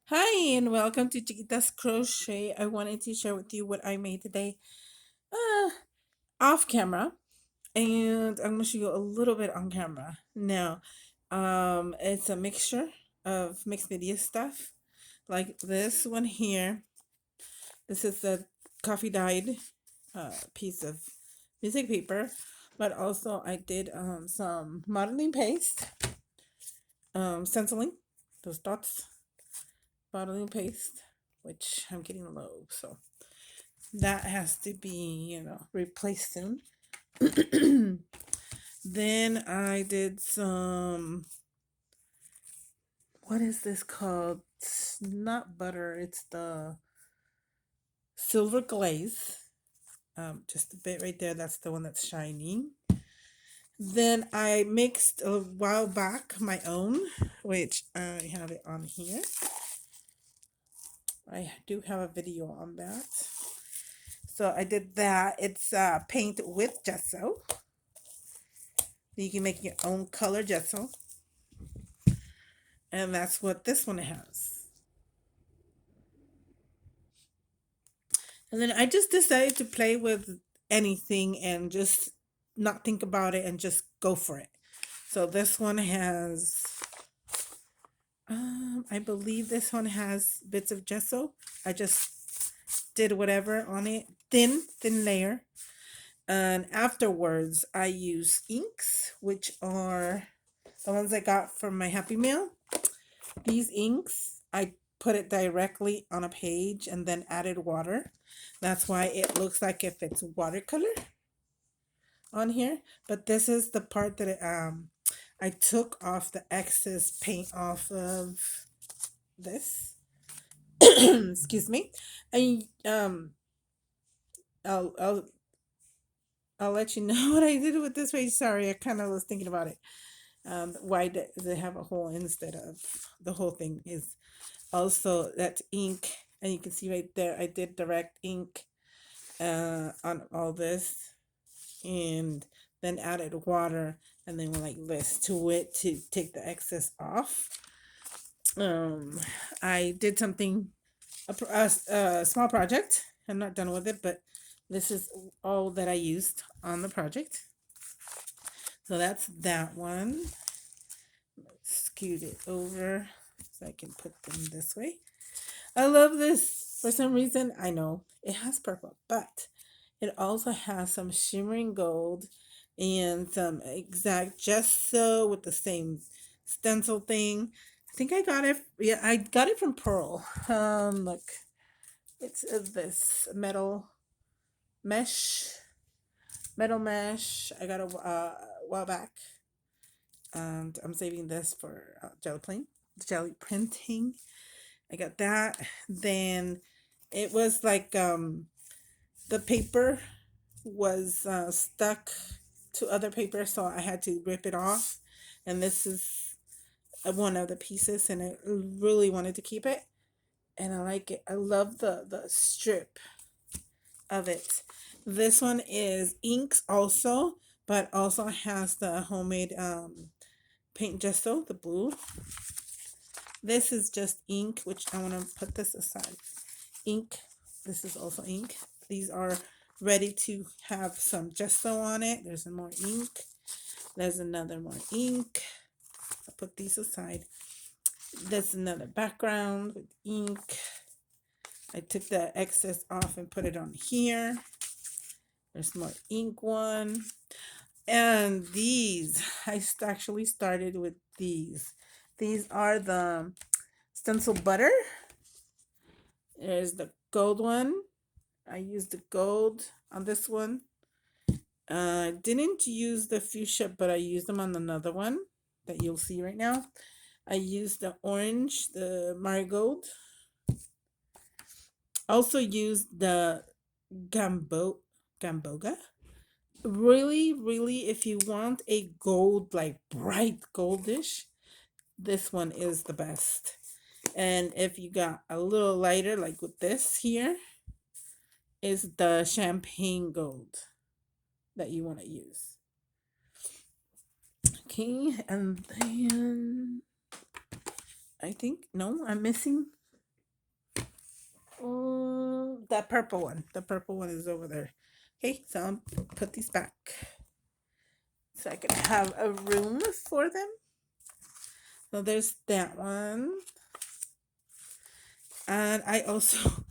Hi and welcome to Chiquita's Crochet. I wanted to share with you what I made today uh, off camera, and I'm going to show you a little bit on camera. Now, it's a mixture of mixed media stuff like this one here. This is a coffee dyed piece of music paper, but also I did some modeling paste, stenciling, those dots, modeling paste, which I'm getting low, so that has to be, replaced soon. Then I did some, what is this called? It's not butter, it's the silver glaze. Just a bit right there, that's the one that's shining. Then I mixed a while back my own, which I have it on here. I do have a video on that. So I did that. It's paint with gesso. You can make your own color gesso. And that's what this one has. And then I just decided to play with anything and just not think about it and just go for it. So this one has, I believe this one has bits of gesso. I just did whatever on it, thin layer. And afterwards, I use inks, which are the ones I got from my Happy Meal. These inks, I put it directly on a page and then added water. That's why it looks like if it's watercolor on here. But this is the part that I took off the excess paint off of this. Excuse me. I I'll I'll I'll let you know what I did with this page. Sorry, I kind of was thinking about it. Why does it have a hole instead of the whole thing is also that's ink, and you can see right there I did direct ink on all this, and then added water, and then went like this to it to take the excess off. um I did something, a small project. I'm not done with it, but this is all that I used on the project. So that's that one. Scoot it over so I can put them this way. I love this. For some reason, I know it has purple, but it also has some shimmering gold and some exact gesso with the same stencil thing. I think I got it. Yeah, I got it from Pearl. Look, it's this mesh, metal mesh. I got a while back, and I'm saving this for jelly printing. I got that. Then it was like the paper was stuck to other paper, so I had to rip it off. And this is one of the pieces, and I really wanted to keep it. And I like it. I love the strip of it. This one is inks also, but also has the homemade paint gesso, the blue. This is just ink, which I want to put this aside. Ink. This is also ink. These are ready to have some gesso on it. There's some more ink. There's another more ink. I'll put these aside. There's another background with ink. I took the excess off and put it on here. There's more ink one. And these, I actually started with these. These are the stencil butter. There's the gold one. I used the gold on this one. Didn't use the fuchsia, but I used them on another one that you'll see right now. I used the orange, the marigold. Also used the gamboga. Really, really, if you want a gold, like bright goldish, this one is the best. And if you got a little lighter, like with this here, is the champagne gold that you want to use. Okay, and then I think, no, I'm missing That purple one. The purple one is over there. Okay, so I'll put these back so I can have a room for them. So there's that one. And I also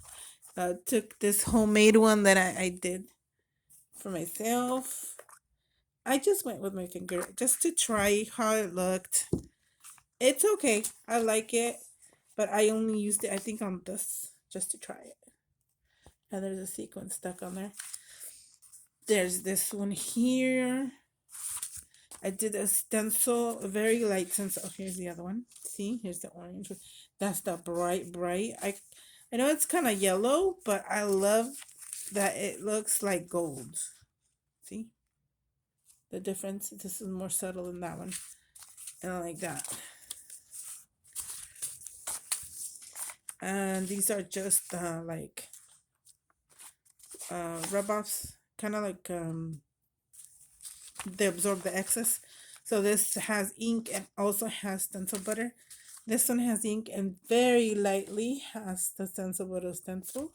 took this homemade one that I did for myself. I just went with my finger just to try how it looked. It's okay. I like it. But I only used it, I think, on this just to try it. And there's a sequin stuck on there. There's this one here. I did a stencil, a very light stencil. Oh, here's the other one. See, here's the orange one. That's the bright. I know it's kind of yellow, but I love that it looks like gold. See the difference? This is more subtle than that one. And I like that. And these are just like rub offs, kind of like they absorb the excess. So this has ink and also has stencil butter. This one has ink and very lightly has the stencil butter stencil.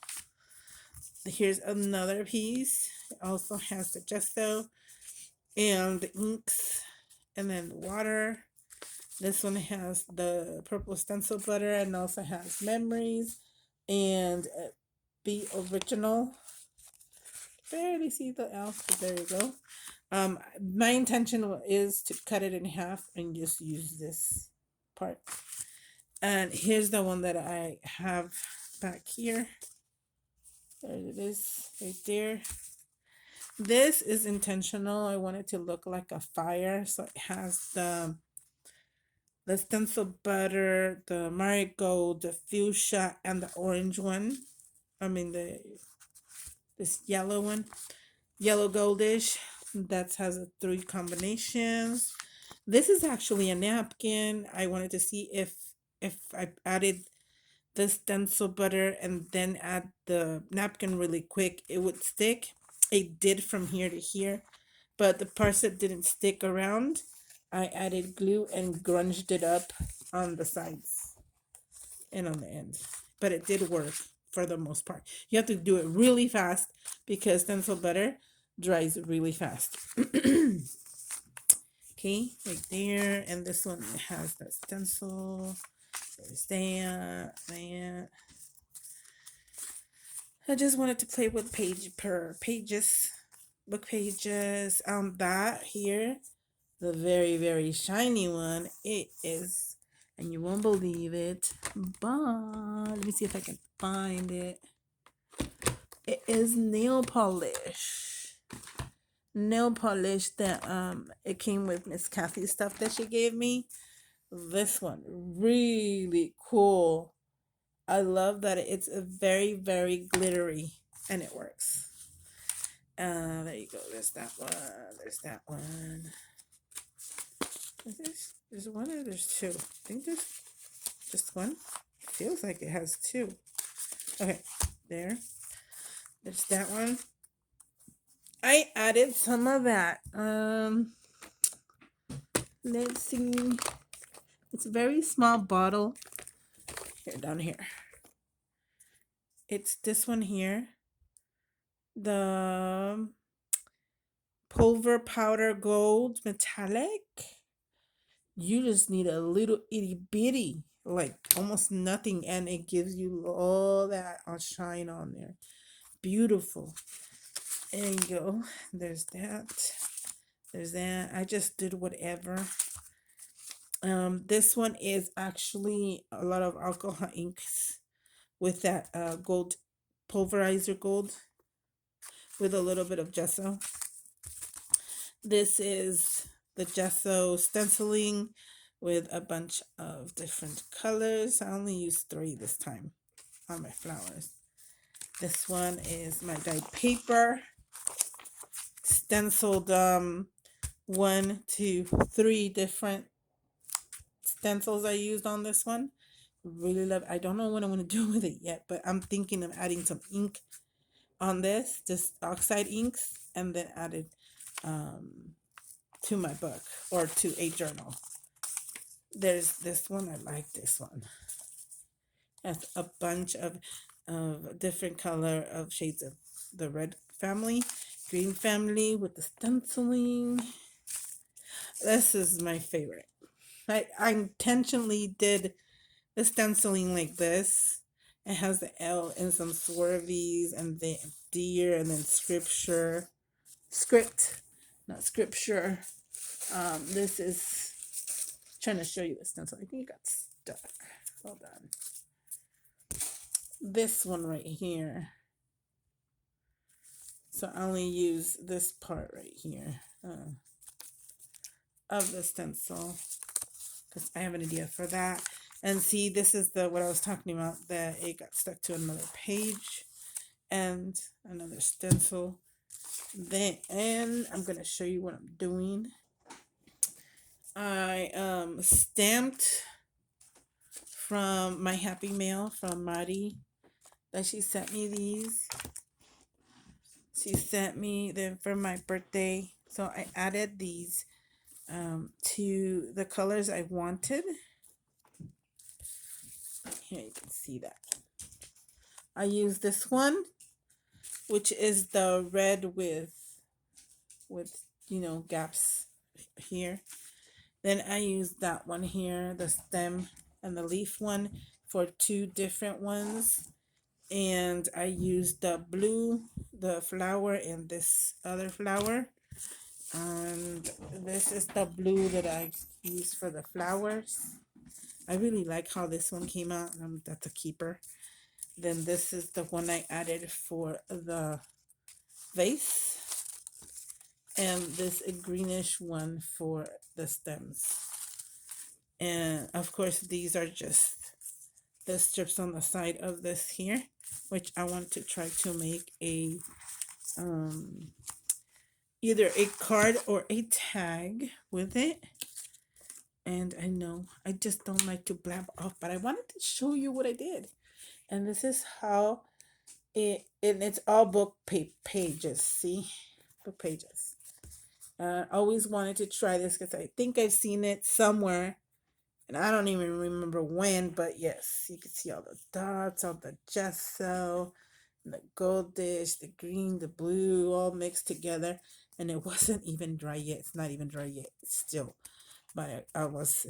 Here's another piece. It also has the gesso and the inks and then the water. This one has the purple stencil butter and also has memories and be original. Barely see the elf, but there you go. My intention is to cut it in half and just use this part. And here's the one that I have back here. There it is, right there. This is intentional. I want it to look like a fire, so it has the stencil butter, the marigold, the fuchsia, and the orange one. I mean this yellow one, yellow goldish. That has 3 combinations. This is actually a napkin. I wanted to see if I added the stencil butter and then add the napkin really quick, it would stick. It did from here to here, but the parts that didn't stick around, I added glue and grunged it up on the sides and on the end. But it did work for the most part. You have to do it really fast because stencil butter dries really fast. Okay, right there. And this one has the stencil. There's that. I just wanted to play with pages, book pages. That here, the very shiny one, it is, and you won't believe it, but let me see if I can find it. It is nail polish. Nail polish that it came with Miss Kathy's stuff that she gave me. This one, really cool. I love that it's a very glittery and it works. There you go. There's that one. There's that one. There's one or there's 2? I think there's just one. Feels like it has 2. Okay, there. There's that one. I added some of that. Let's see. It's a very small bottle. Here, down here. It's this one here. The pulver powder gold metallic. You just need a little itty bitty, like almost nothing, and it gives you all that shine on there. Beautiful. There you go. There's that. There's that. I just did whatever. This one is actually a lot of alcohol inks with that gold pulverizer gold with a little bit of gesso. This is the gesso stenciling with a bunch of different colors. I only used 3 this time on my flowers. This one is my dyed paper, stenciled 1, 2, 3 different stencils I used on this one. Really love it. I don't know what I'm going to do with it yet, but I'm thinking of adding some ink on this, just oxide inks, and then added to my book or to a journal. There's this one. I like this one. Has a bunch of of different color of shades of the red family, green family with the stenciling. This is my favorite. I intentionally did the stenciling like this. It has the L and some swervies and the deer and then scripture. Script, not scripture. This is trying to show you the stencil. I think it got stuck. Hold on. This one right here. So I only use this part right here of the stencil because I have an idea for that. And see, this is the what I was talking about, that it got stuck to another page and another stencil. Then I'm gonna show you what I'm doing. I stamped from my happy mail from Mari that she sent me these. She sent me them for my birthday, so I added these to the colors I wanted. Here you can see that. I use this one, which is the red with gaps here. Then I use that one here, the stem and the leaf one, for two different ones. And I used the blue, the flower, and this other flower. And this is the blue that I use for the flowers. I really like how this one came out. That's a keeper. Then this is the one I added for the vase. And this greenish one for the stems. And of course, these are just the strips on the side of this here, which I want to try to make a either a card or a tag with it. And I know I just don't like to blab off, but I wanted to show you what I did. And this is how it's all book pages. See, book pages. I always wanted to try this because I think I've seen it somewhere, and I don't even remember when. But yes, you can see all the dots, all the gesso, the gold dish, the green, the blue, all mixed together. And it wasn't even dry yet. It's not even dry yet. It's still, but I was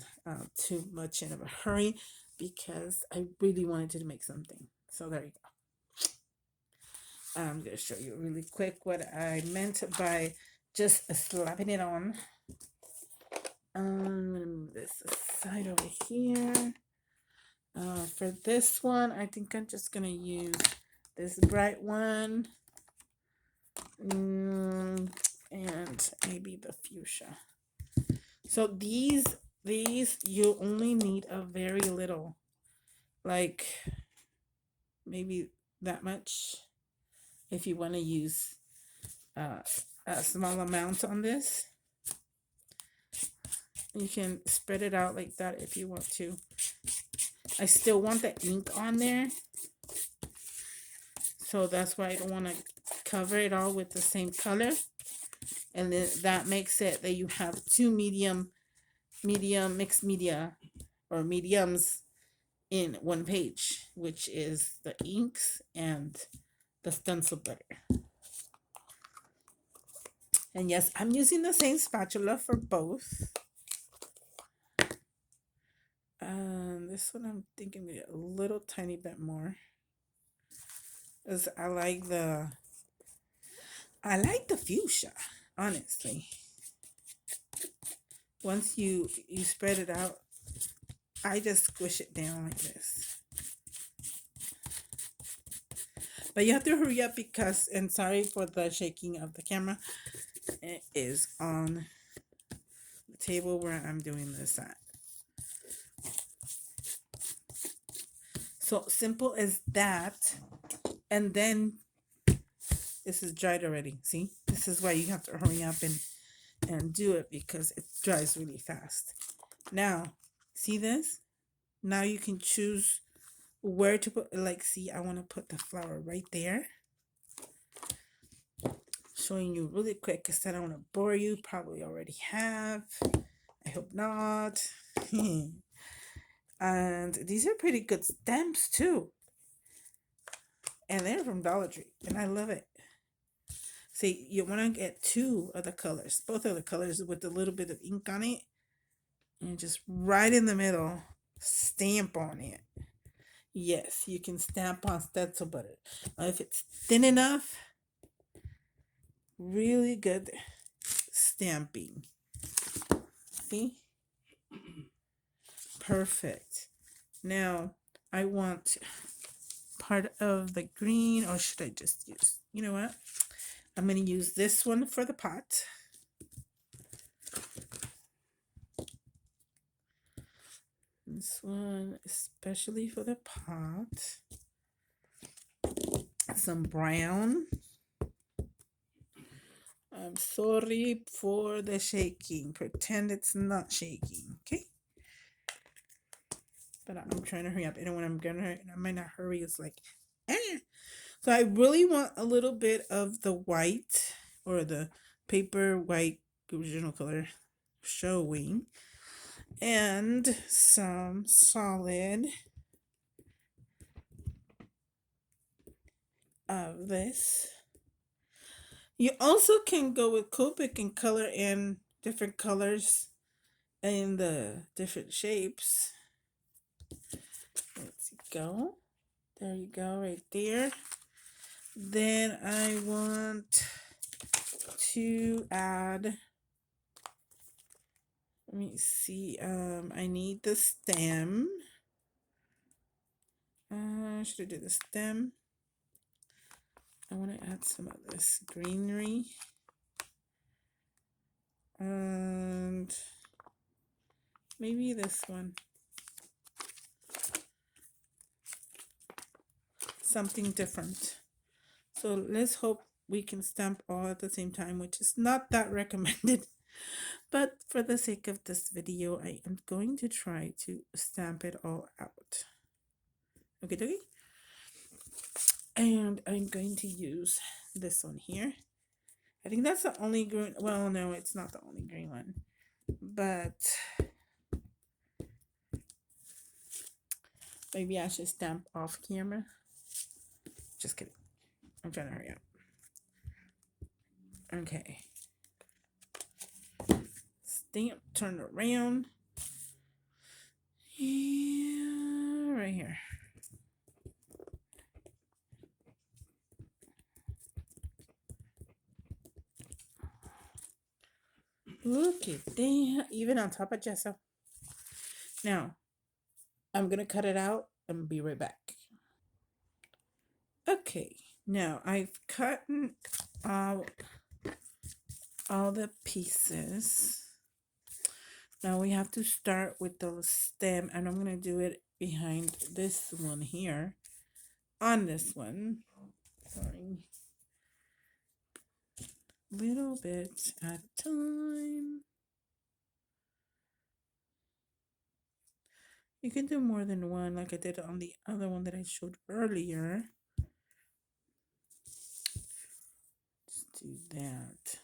too much in a hurry because I really wanted to make something. So there you go. I'm going to show you really quick what I meant by just slapping it on. I'm going to move this aside over here. For this one, I think I'm just going to use this bright one. And maybe the fuchsia. So these you only need a very little, like maybe that much, if you want to use a small amount on this. You can spread it out like that if you want to. I still want the ink on there, so that's why I don't want to cover it all with the same color. And then that makes it that you have two medium mixed media or mediums in one page, which is the inks and the stencil butter. And yes, I'm using the same spatula for both. This one I'm thinking maybe a little tiny bit more, because I like the fuchsia, honestly. Once you spread it out, I just squish it down like this. But you have to hurry up because, and sorry for the shaking of the camera, it is on the table where I'm doing this at. So simple as that. And then this is dried already. See, this is why you have to hurry up and do it, because it dries really fast. Now, see this? Now you can choose where to put, like, see, I want to put the flower right there. Showing you really quick because I don't want to bore you. Probably already have. I hope not. And these are pretty good stamps too. and they're from Dollar Tree, and I love it. See, you want to get two of the colors, both of the colors with a little bit of ink on it, and just right in the middle, stamp on it. Yes, you can stamp on stencil butter. If it's thin enough, really good stamping. See? Perfect. Now, I want part of the green, or should I just use, you know what? I'm going to use this one for the pot. This one, especially for the pot. Some brown. I'm sorry for the shaking. Pretend it's not shaking, okay? But I'm trying to hurry up. And when I might not hurry, it's like, eh. So I really want a little bit of the white, or the paper white original color showing, and some solid of this. You also can go with Copic and color in different colors in the different shapes. Let's go. There you go, right there. Then I want to add, let me see, I need the stem. Should I do the stem? I want to add some of this greenery. And maybe this one. Something different. So let's hope we can stamp all at the same time, which is not that recommended. But for the sake of this video, I am going to try to stamp it all out. Okay, dokie? And I'm going to use this one here. I think that's the only green. Well, no, it's not the only green one. But maybe I should stamp off camera. Just kidding. I'm trying to hurry up. Okay. Stamp, turn around. Yeah, right here. Look at that, even on top of gesso. Now, I'm gonna cut it out and be right back. Okay, now I've cut out all the pieces. Now we have to start with the stem, and I'm gonna do it behind this one here. On this one, sorry, little bit at a time. You can do more than one, like I did on the other one that I showed earlier. Let's do that.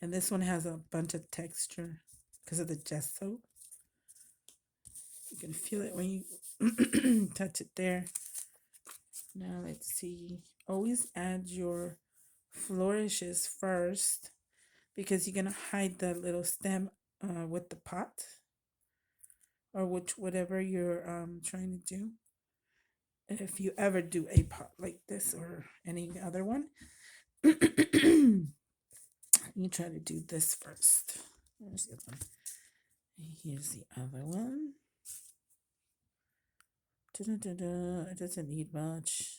And this one has a bunch of texture because of the gesso. You can feel it when you touch it there. Now let's see. Always add your flourishes first, because you're gonna hide the little stem with the pot, or whatever you're trying to do. If you ever do a pot like this or any other one, you try to do this first. Here's the other one. Here's the other one. It doesn't need much.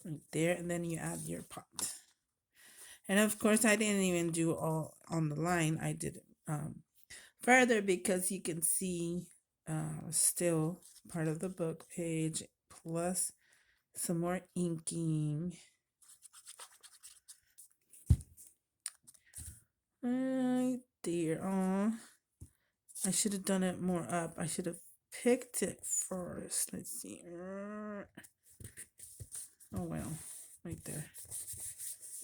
Right there, and then you add your pot. And of course, I didn't even do all on the line. I did further because you can see still part of the book page plus some more inking. Right there. Oh, I should have done it more up. I should have picked it first. Let's see. Oh well, right there.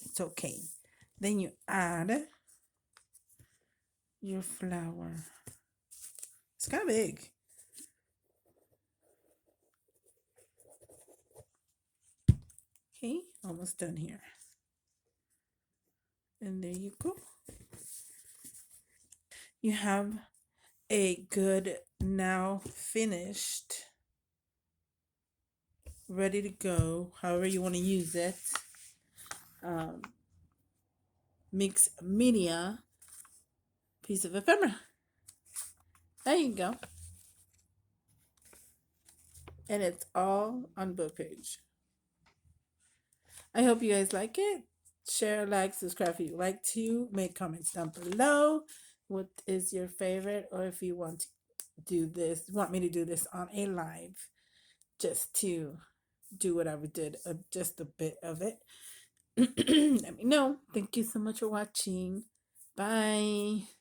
It's okay. Then you add your flower. It's kind of big. Okay, almost done here. And there you go. You have a good now finished, ready to go, however you want to use it. Um, Mixed media piece of ephemera. There you go. And it's all on book page. I hope you guys like it. Share, like, subscribe if you like to. Make comments down below. What is your favorite? Or if you want to do this, want me to do this on a live, just to do what I did, just a bit of it. Let me know. Thank you so much for watching. Bye.